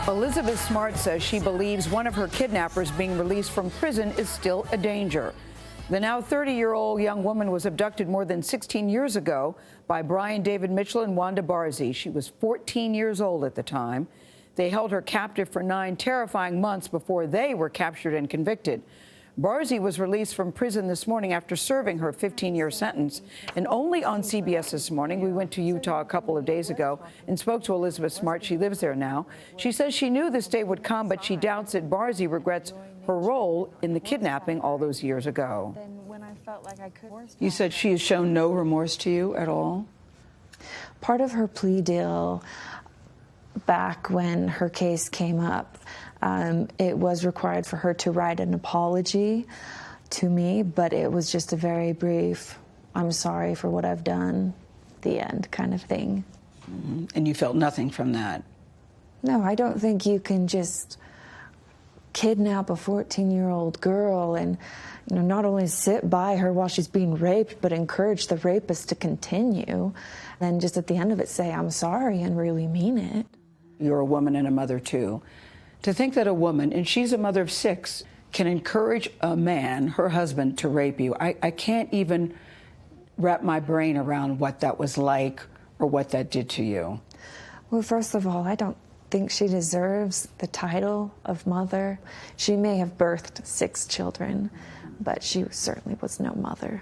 Elizabeth Smart says she believes one of her kidnappers being released from prison is still a danger. The now 30-year-old young woman was abducted more than 16 years ago by Brian David Mitchell and Wanda Barzee. She was 14 years old at the time. They held her captive for 9 terrifying months before they were captured and convicted. Barzee was released from prison this morning after serving her 15-year sentence. And only on CBS This Morning, we went to Utah a couple of days ago and spoke to Elizabeth Smart. She lives there now. She says she knew this day would come, but she doubts that Barzee regrets her role in the kidnapping all those years ago. You said she has shown no remorse to you at all? Part of her plea deal back when her case came up, it was required for her to write an apology to me, but it was just a very brief, I'm sorry for what I've done, the end kind of thing. Mm-hmm. And you felt nothing from that? No, I don't think you can just kidnap a 14-year-old girl and, you know, not only sit by her while she's being raped, but encourage the rapist to continue. And then just at the end of it say, I'm sorry, and really mean it. You're a woman and a mother, too. To think that a woman, and she's a mother of 6, can encourage a man, her husband, to rape you. I can't even wrap my brain around what that was like or what that did to you. Well, first of all, I don't think she deserves the title of mother. She may have birthed 6 children, but she certainly was no mother.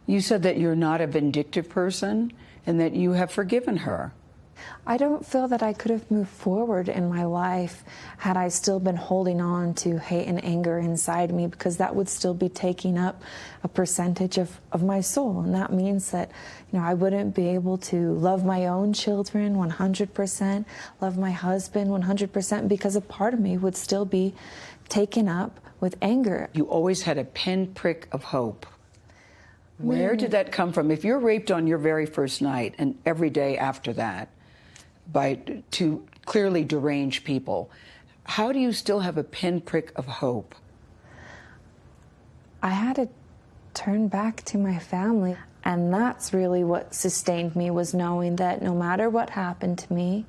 You said that you're not a vindictive person and that you have forgiven her. I don't feel that I could have moved forward in my life had I still been holding on to hate and anger inside me, because that would still be taking up a percentage of my soul. And that means that, you know, I wouldn't be able to love my own children 100%, love my husband 100%, because a part of me would still be taken up with anger. You always had a pinprick of hope. Where did that come from? If you're raped on your very first night and every day after that by 2 clearly deranged people, how do you still have a pinprick of hope? I had to turn back to my family, and that's really what sustained me, was knowing that no matter what happened to me,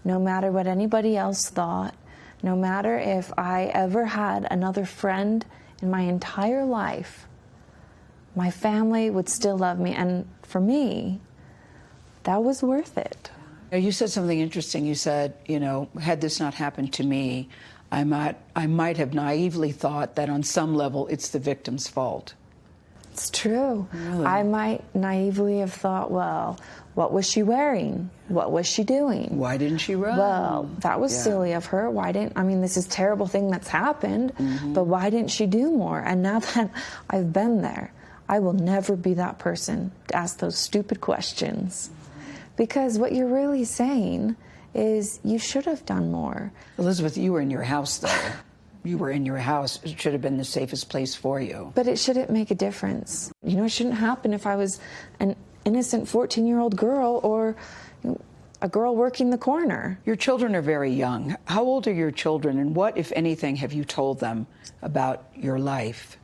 no matter what anybody else thought, no matter if I ever had another friend in my entire life, my family would still love me. And for me, that was worth it. You said something interesting. You said, you know, had this not happened to me, I might have naively thought that on some level it's the victim's fault. It's true. Really? I might naively have thought, well, what was she wearing? What was she doing? Why didn't she run? Well, that was silly of her. Why didn't, I mean, this is a terrible thing that's happened, but why didn't she do more? And now that I've been there, I will never be that person to ask those stupid questions. Because what you're really saying is you should have done more. Elizabeth, you were in your house, though. You were in your house. It should have been the safest place for you. But it shouldn't make a difference. You know, it shouldn't happen if I was an innocent 14-year-old girl or a girl working the corner. Your children are very young. How old are your children, and what, if anything, have you told them about your life?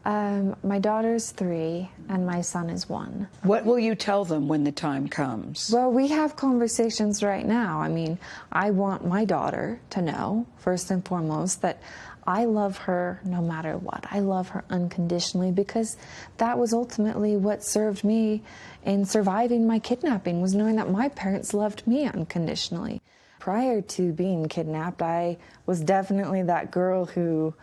My daughter's 3 and my son is 1. What will you tell them when the time comes? Well, we have conversations right now. I mean, I want my daughter to know, first and foremost, that I love her no matter what. I love her unconditionally, because that was ultimately what served me in surviving my kidnapping, was knowing that my parents loved me unconditionally. Prior to being kidnapped, I was definitely that girl who,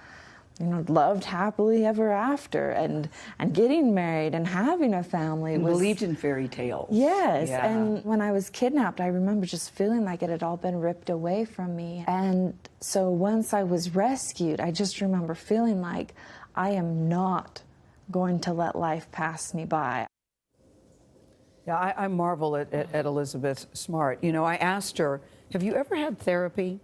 you know, loved happily ever after and getting married and having a family. And believed in fairy tales. Yes, yeah. And when I was kidnapped, I remember just feeling like it had all been ripped away from me. And so once I was rescued, I just remember feeling like I am not going to let life pass me by. Yeah, I marvel at Elizabeth Smart. You know, I asked her, have you ever had therapy?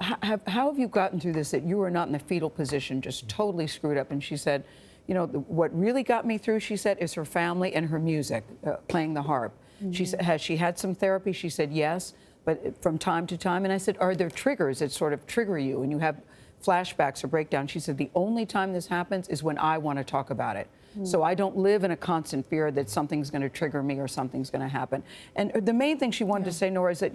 How have you gotten through this, that you were not in the fetal position, just totally screwed up? And she said, you know, what really got me through, she said, is her family and her music, playing the harp. She said, has she had some therapy? She said, yes, but from time to time. And I said, are there triggers that sort of trigger you and you have flashbacks or breakdowns? She said, the only time this happens is when I want to talk about it. So I don't live in a constant fear that something's going to trigger me or something's going to happen. And the main thing she wanted to say, Norah, is that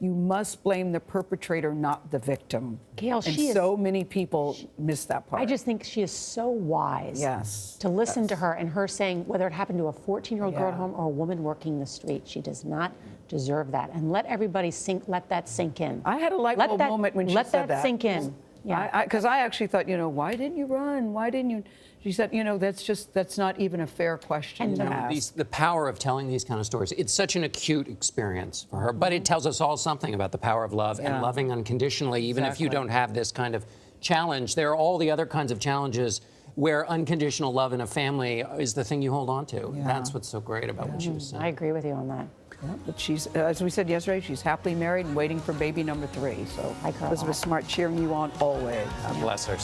you must blame the perpetrator, not the victim. Gayle, and she is, so many people miss that part. I just think she is so wise. Yes. To listen to her and her saying whether it happened to a 14-year-old girl at Yeah. home or a woman working the street, she does not deserve that. And let everybody let that sink in. I had a light bulb moment when she said that. Let that sink in. Yeah. Because I actually thought, why didn't you run? Why didn't you? She said, that's not even a fair question to ask. The power of telling these kind of stories. It's such an acute experience for her, but it tells us all something about the power of love and loving unconditionally, even if you don't have this kind of challenge. There are all the other kinds of challenges where unconditional love in a family is the thing you hold on to. Yeah. That's what's so great about what she was saying. I agree with you on that. Yeah, but she's, as we said yesterday, she's happily married and waiting for baby number 3. So I cry a Elizabeth lot. Smart cheering you on always. God bless her.